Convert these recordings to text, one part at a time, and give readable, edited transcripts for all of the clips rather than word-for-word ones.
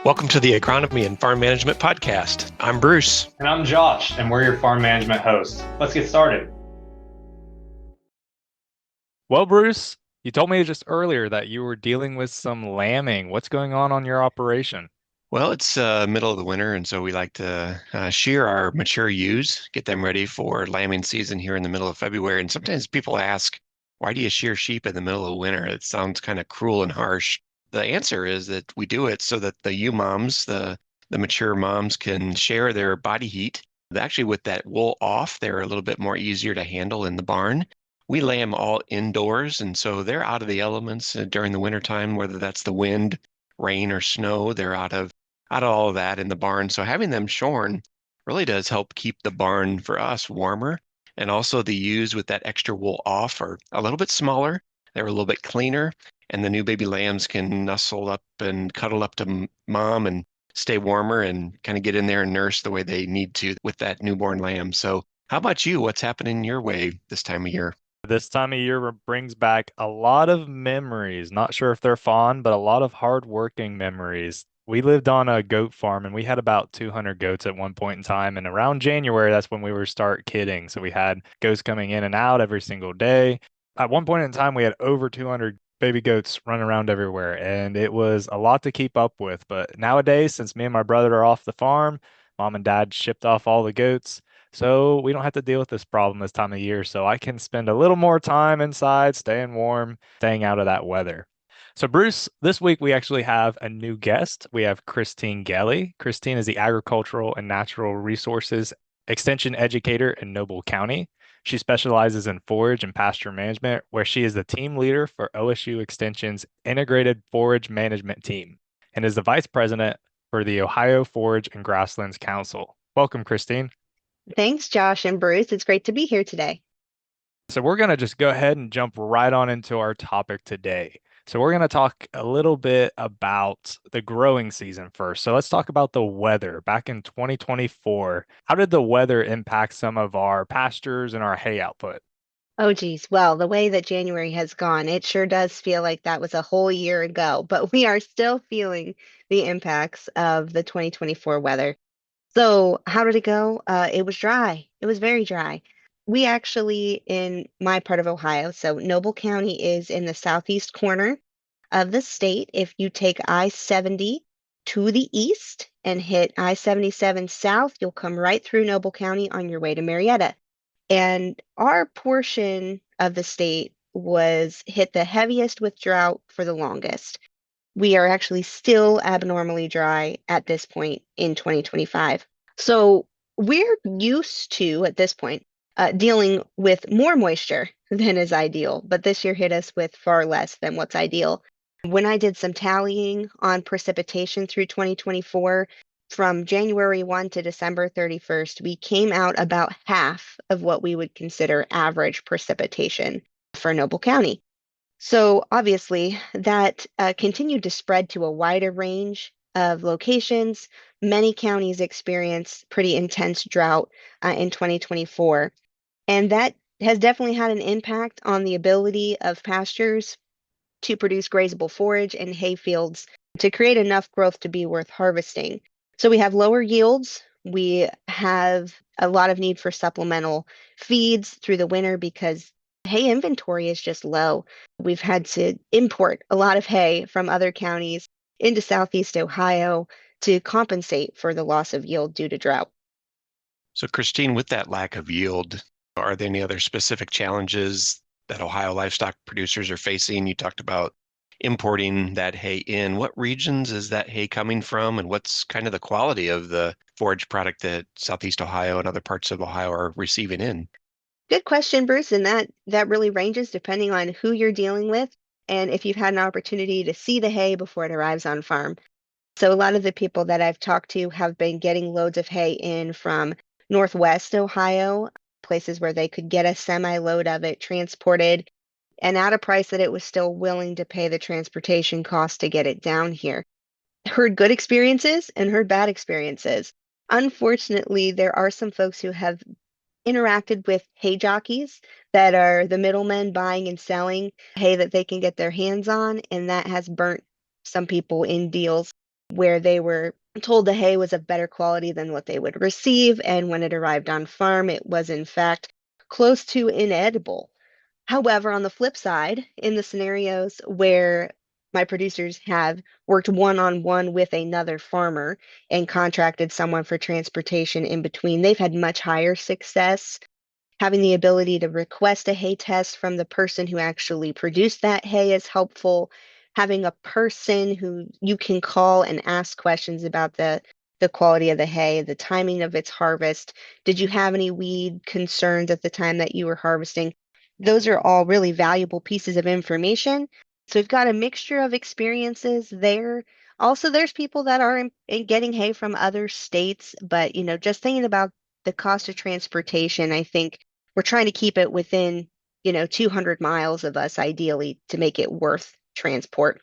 Welcome to the Agronomy and Farm Management Podcast. I'm Bruce. And I'm Josh, and we're your farm management hosts. Let's get started. Well, Bruce, you told me just earlier that you were dealing with some lambing. What's going on your operation? Well, it's middle of the winter, and so we like to shear our mature ewes, get them ready for lambing season here in the middle of February. And sometimes people ask, why do you shear sheep in the middle of winter? It sounds kind of cruel and harsh. The answer is that we do it so that the ewe moms, the mature moms, can share their body heat. Actually, with that wool off, they're a little bit more easier to handle in the barn. We lay them all indoors, and so they're out of the elements during the wintertime, whether that's the wind, rain, or snow. They're out of all of that in the barn. So having them shorn really does help keep the barn for us warmer. And also the ewes with that extra wool off are a little bit smaller. They're a little bit cleaner. And the new baby lambs can nestle up and cuddle up to mom and stay warmer and kind of get in there and nurse the way they need to with that newborn lamb. So how about you? What's happening your way this time of year? This time of year brings back a lot of memories. Not sure if they're fond, but a lot of hard-working memories. We lived on a goat farm and we had about 200 goats at one point in time. And around January, that's when we were start kidding. So we had goats coming in and out every single day. At one point in time, we had over 200 baby goats running around everywhere, and it was a lot to keep up with. But nowadays, since me and my brother are off the farm, mom and dad shipped off all the goats. So we don't have to deal with this problem this time of year. So I can spend a little more time inside, staying warm, staying out of that weather. So, Bruce, this week we actually have a new guest. We have Christine Gelley. Christine is the Agricultural and Natural Resources Extension Educator in Noble County. She specializes in forage and pasture management, where she is the team leader for OSU Extension's Integrated Forage Management Team and is the vice president for the Ohio Forage and Grasslands Council. Welcome, Christine. Thanks, Josh and Bruce. It's great to be here today. So we're going to just go ahead and jump right on into our topic today. So we're going to talk a little bit about the growing season first. So let's talk about the weather. Back in 2024, how did the weather impact some of our pastures and our hay output? Oh, geez. Well, the way that January has gone, it sure does feel like that was a whole year ago, but we are still feeling the impacts of the 2024 weather. So, how did it go? It was dry. It was very dry. We actually, in my part of Ohio, so Noble County is in the southeast corner of the state. If you take I-70 to the east and hit I-77 south, you'll come right through Noble County on your way to Marietta. And our portion of the state was hit the heaviest with drought for the longest. We are actually still abnormally dry at this point in 2025. So we're used to, at this point, dealing with more moisture than is ideal, but this year hit us with far less than what's ideal. When I did some tallying on precipitation through 2024, from January 1 to December 31st, we came out about half of what we would consider average precipitation for Noble County. So obviously, that continued to spread to a wider range of locations. Many counties experienced pretty intense drought in 2024. And that has definitely had an impact on the ability of pastures to produce grazable forage and hay fields to create enough growth to be worth harvesting. So we have lower yields. We have a lot of need for supplemental feeds through the winter because hay inventory is just low. We've had to import a lot of hay from other counties into Southeast Ohio to compensate for the loss of yield due to drought. So, Christine, with that lack of yield, are there any other specific challenges that Ohio livestock producers are facing? You talked about importing that hay in. What regions is that hay coming from, and what's kind of the quality of the forage product that Southeast Ohio and other parts of Ohio are receiving in? Good question, Bruce, and that really ranges depending on who you're dealing with and if you've had an opportunity to see the hay before it arrives on farm. So a lot of the people that I've talked to have been getting loads of hay in from Northwest Ohio, places where they could get a semi-load of it transported and at a price that it was still willing to pay the transportation cost to get it down here. Heard good experiences and heard bad experiences. Unfortunately, there are some folks who have interacted with hay jockeys that are the middlemen buying and selling hay that they can get their hands on, and that has burnt some people in deals. where they were told the hay was of better quality than what they would receive. And when it arrived on farm, it was in fact close to inedible. However, on the flip side, in the scenarios where my producers have worked one-on-one with another farmer and contracted someone for transportation in between, they've had much higher success. Having the ability to request a hay test from the person who actually produced that hay is helpful. Having a person who you can call and ask questions about the quality of the hay, the timing of its harvest. Did you have any weed concerns at the time that you were harvesting? Those are all really valuable pieces of information. So we've got a mixture of experiences there. Also, there's people that are in getting hay from other states, but just thinking about the cost of transportation, I think we're trying to keep it within, 200 miles of us, ideally, to make it worth transport.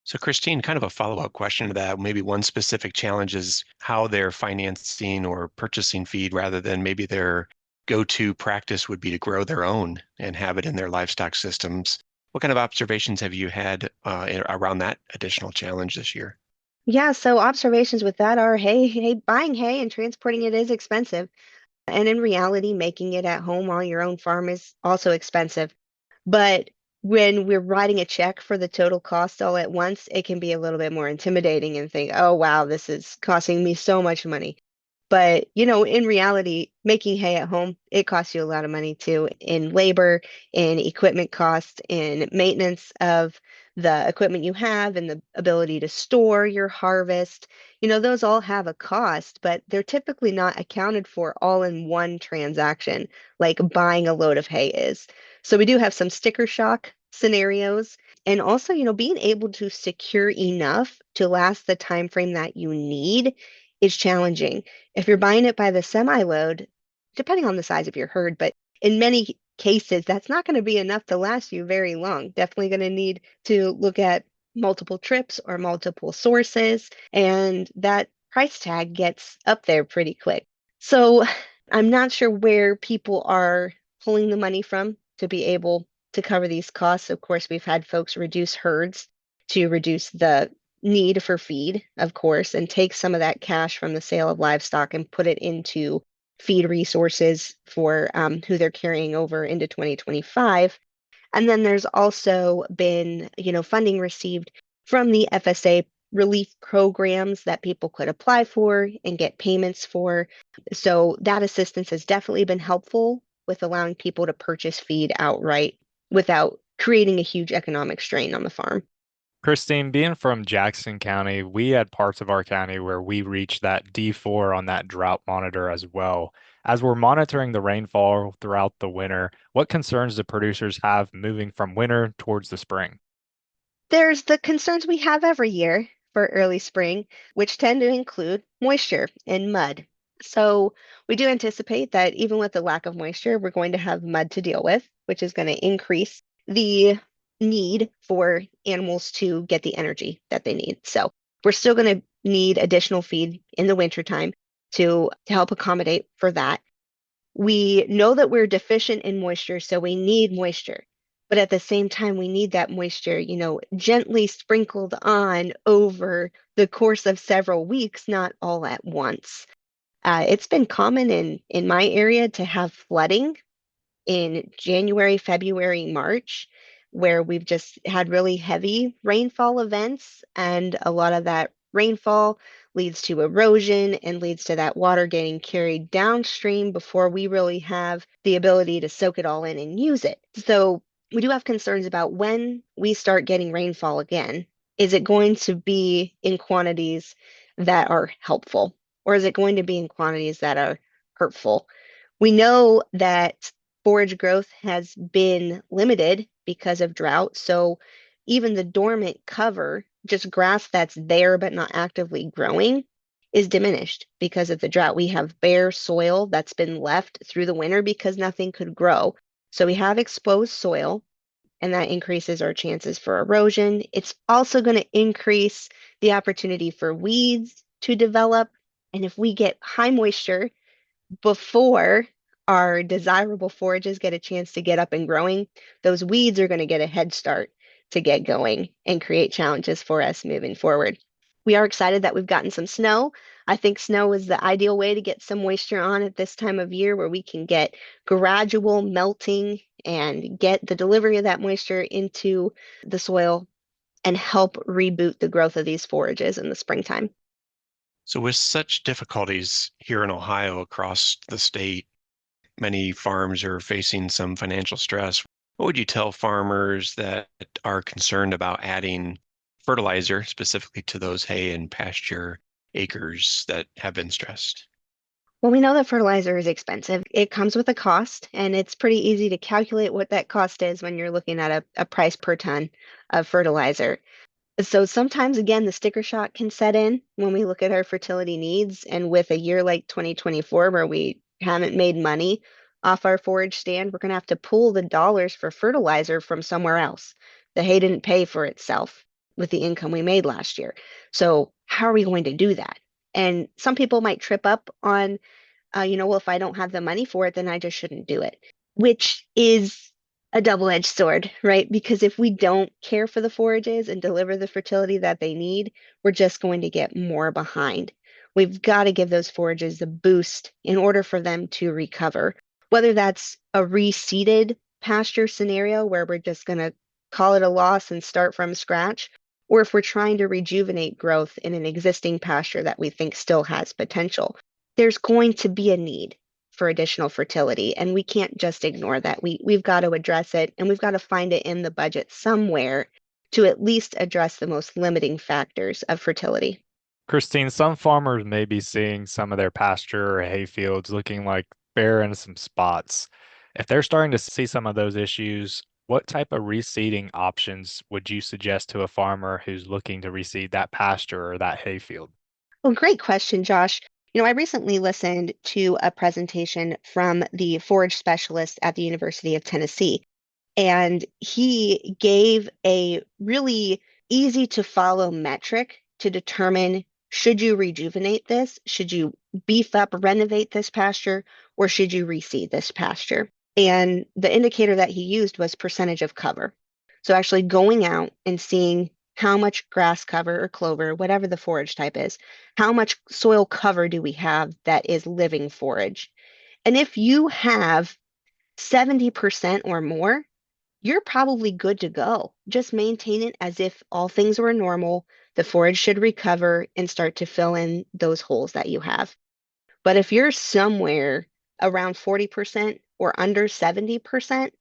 So Christine, kind of a follow-up question to that. Maybe one specific challenge is how they're financing or purchasing feed rather than maybe their go-to practice would be to grow their own and have it in their livestock systems. What kind of observations have you had around that additional challenge this year? Yeah, so observations with that are, hey, buying hay and transporting it is expensive. And in reality, making it at home on your own farm is also expensive. But when we're writing a check for the total cost all at once, it can be a little bit more intimidating and think, oh, wow, this is costing me so much money. But, in reality, making hay at home, it costs you a lot of money too, in labor, in equipment costs, in maintenance of the equipment you have, and the ability to store your harvest. Those all have a cost, but they're typically not accounted for all in one transaction, like buying a load of hay is. So we do have some sticker shock scenarios. And also, being able to secure enough to last the time frame that you need is challenging. If you're buying it by the semi-load, depending on the size of your herd, but in many cases, that's not going to be enough to last you very long. Definitely going to need to look at multiple trips or multiple sources, and that price tag gets up there pretty quick. So I'm not sure where people are pulling the money from to be able to cover these costs. Of course, we've had folks reduce herds to reduce the need for feed, of course, and take some of that cash from the sale of livestock and put it into feed resources for who they're carrying over into 2025. And then there's also been, funding received from the FSA relief programs that people could apply for and get payments for. So that assistance has definitely been helpful with allowing people to purchase feed outright without creating a huge economic strain on the farm. Christine, being from Jackson County, we had parts of our county where we reached that D4 on that drought monitor as well. As we're monitoring the rainfall throughout the winter, what concerns do producers have moving from winter towards the spring? There's the concerns we have every year for early spring, which tend to include moisture and mud. So we do anticipate that even with the lack of moisture, we're going to have mud to deal with, which is going to increase the need for animals to get the energy that they need. So we're still going to need additional feed in the wintertime to help accommodate for that. We know that we're deficient in moisture, so we need moisture. But at the same time, we need that moisture, gently sprinkled on over the course of several weeks, not all at once. It's been common in my area to have flooding in January, February, March, where we've just had really heavy rainfall events, and a lot of that rainfall leads to erosion and leads to that water getting carried downstream before we really have the ability to soak it all in and use it. So we do have concerns about when we start getting rainfall again. Is it going to be in quantities that are helpful, or is it going to be in quantities that are hurtful? We know that forage growth has been limited because of drought. So even the dormant cover, just grass that's there but not actively growing, is diminished because of the drought. We have bare soil that's been left through the winter because nothing could grow. So we have exposed soil, and that increases our chances for erosion. It's also going to increase the opportunity for weeds to develop. And if we get high moisture before our desirable forages get a chance to get up and growing, those weeds are going to get a head start to get going and create challenges for us moving forward. We are excited that we've gotten some snow. I think snow is the ideal way to get some moisture on at this time of year where we can get gradual melting and get the delivery of that moisture into the soil and help reboot the growth of these forages in the springtime. So with such difficulties here in Ohio across the state, many farms are facing some financial stress. What would you tell farmers that are concerned about adding fertilizer specifically to those hay and pasture acres that have been stressed? Well, we know that fertilizer is expensive. It comes with a cost, and it's pretty easy to calculate what that cost is when you're looking at a price per ton of fertilizer. So sometimes, again, the sticker shock can set in when we look at our fertility needs. And with a year like 2024, where we haven't made money off our forage stand, we're going to have to pull the dollars for fertilizer from somewhere else. The hay didn't pay for itself with the income we made last year. So how are we going to do that? And some people might trip up on well, if I don't have the money for it, then I just shouldn't do it, which is a double-edged sword, right? Because if we don't care for the forages and deliver the fertility that they need, we're just going to get more behind. We've got to give those forages the boost in order for them to recover, whether that's a reseeded pasture scenario where we're just going to call it a loss and start from scratch, or if we're trying to rejuvenate growth in an existing pasture that we think still has potential. There's going to be a need for additional fertility, and we can't just ignore that. We've got to address it, and we've got to find it in the budget somewhere to at least address the most limiting factors of fertility. Christine, some farmers may be seeing some of their pasture or hay fields looking like bare in some spots. If they're starting to see some of those issues, what type of reseeding options would you suggest to a farmer who's looking to reseed that pasture or that hay field? Well, great question, Josh. I recently listened to a presentation from the forage specialist at the University of Tennessee, and he gave a really easy to follow metric to determine, should you rejuvenate this? Should you beef up, renovate this pasture, or should you reseed this pasture? And the indicator that he used was percentage of cover. So actually going out and seeing how much grass cover or clover, whatever the forage type is, how much soil cover do we have that is living forage? And if you have 70% or more, you're probably good to go. Just maintain it as if all things were normal. The forage should recover and start to fill in those holes that you have. But if you're somewhere around 40% or under 70%,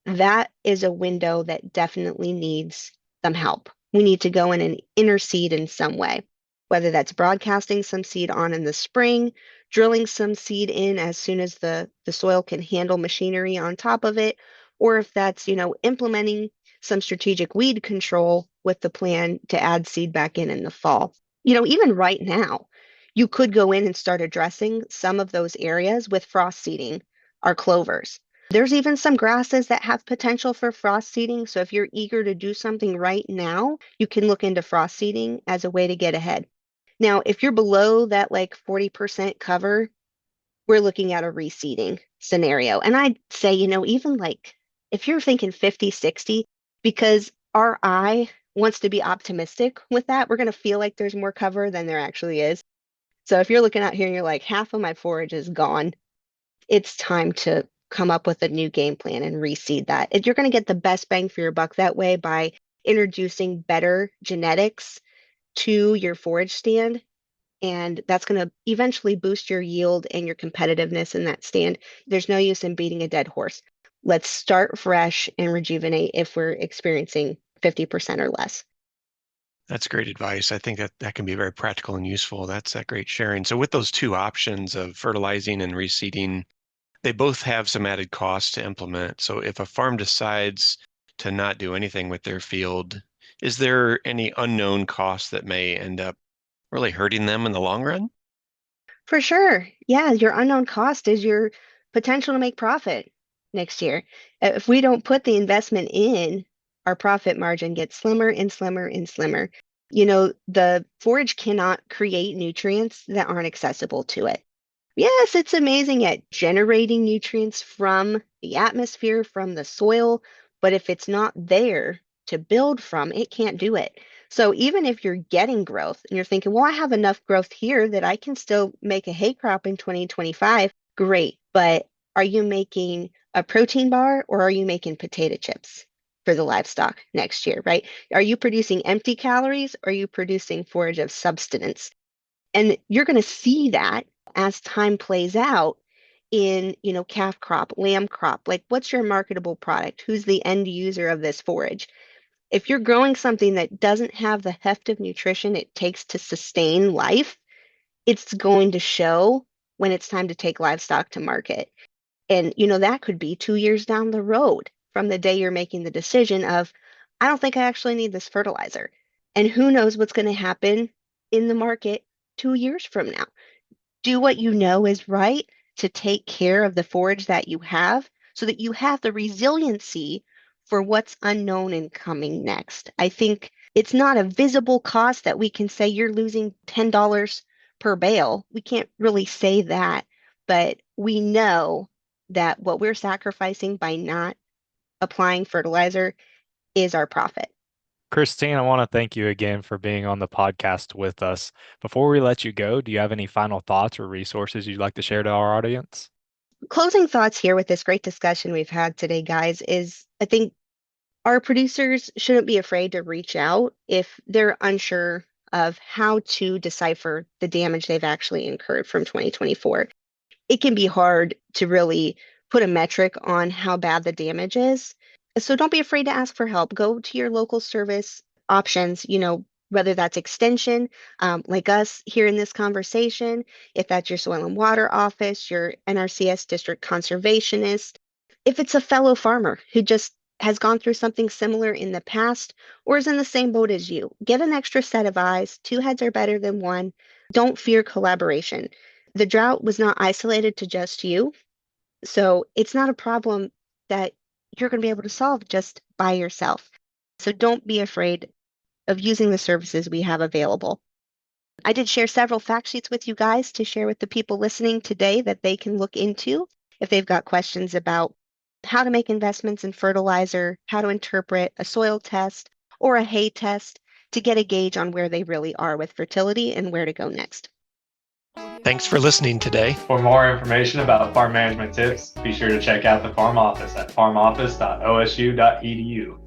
that is a window that definitely needs some help. We need to go in and interseed in some way, whether that's broadcasting some seed on in the spring, drilling some seed in as soon as the soil can handle machinery on top of it, or if that's, implementing some strategic weed control with the plan to add seed back in the fall. Even right now, you could go in and start addressing some of those areas with frost seeding our clovers. There's even some grasses that have potential for frost seeding. So if you're eager to do something right now, you can look into frost seeding as a way to get ahead. Now, if you're below that like 40% cover, we're looking at a reseeding scenario. And I'd say, even like if you're thinking 50, 60, because our eye wants to be optimistic with that, we're going to feel like there's more cover than there actually is. So if you're looking out here and you're like, half of my forage is gone, it's time to come up with a new game plan and reseed that. You're going to get the best bang for your buck that way by introducing better genetics to your forage stand. And that's going to eventually boost your yield and your competitiveness in that stand. There's no use in beating a dead horse. Let's start fresh and rejuvenate if we're experiencing 50% or less. That's great advice. I think that can be very practical and useful. That's that great sharing. So with those two options of fertilizing and reseeding, they both have some added costs to implement. So if a farm decides to not do anything with their field, is there any unknown cost that may end up really hurting them in the long run? For sure. Yeah, your unknown cost is your potential to make profit next year. If we don't put the investment in, our profit margin gets slimmer and slimmer and slimmer. The forage cannot create nutrients that aren't accessible to it. Yes, it's amazing at generating nutrients from the atmosphere, from the soil, but if it's not there to build from, it can't do it. So even if you're getting growth and you're thinking, well, I have enough growth here that I can still make a hay crop in 2025, great. But are you making a protein bar or are you making potato chips for the livestock next year, right? Are you producing empty calories or are you producing forage of substance? And you're going to see that as time plays out in, calf crop, lamb crop. Like, what's your marketable product? Who's the end user of this forage? If you're growing something that doesn't have the heft of nutrition it takes to sustain life, it's going to show when it's time to take livestock to market. And, that could be 2 years down the road from the day you're making the decision of, I don't think I actually need this fertilizer. And who knows what's going to happen in the market 2 years from now. Do what you know is right to take care of the forage that you have so that you have the resiliency for what's unknown and coming next. I think it's not a visible cost that we can say you're losing $10 per bale. We can't really say that, but we know that what we're sacrificing by not applying fertilizer is our profit. Christine, I want to thank you again for being on the podcast with us. Before we let you go, do you have any final thoughts or resources you'd like to share to our audience? Closing thoughts here with this great discussion we've had today, guys, is I think our producers shouldn't be afraid to reach out if they're unsure of how to decipher the damage they've actually incurred from 2024. It can be hard to really put a metric on how bad the damage is. So don't be afraid to ask for help. Go to your local service options, whether that's extension, like us here in this conversation, if that's your soil and water office, your NRCS district conservationist, if it's a fellow farmer who just has gone through something similar in the past or is in the same boat as you, get an extra set of eyes. Two heads are better than one. Don't fear collaboration. The drought was not isolated to just you, so it's not a problem that you're going to be able to solve just by yourself. So don't be afraid of using the services we have available. I did share several fact sheets with you guys to share with the people listening today that they can look into if they've got questions about how to make investments in fertilizer, how to interpret a soil test or a hay test to get a gauge on where they really are with fertility and where to go next. Thanks for listening today. For more information about farm management tips, be sure to check out the Farm Office at farmoffice.osu.edu.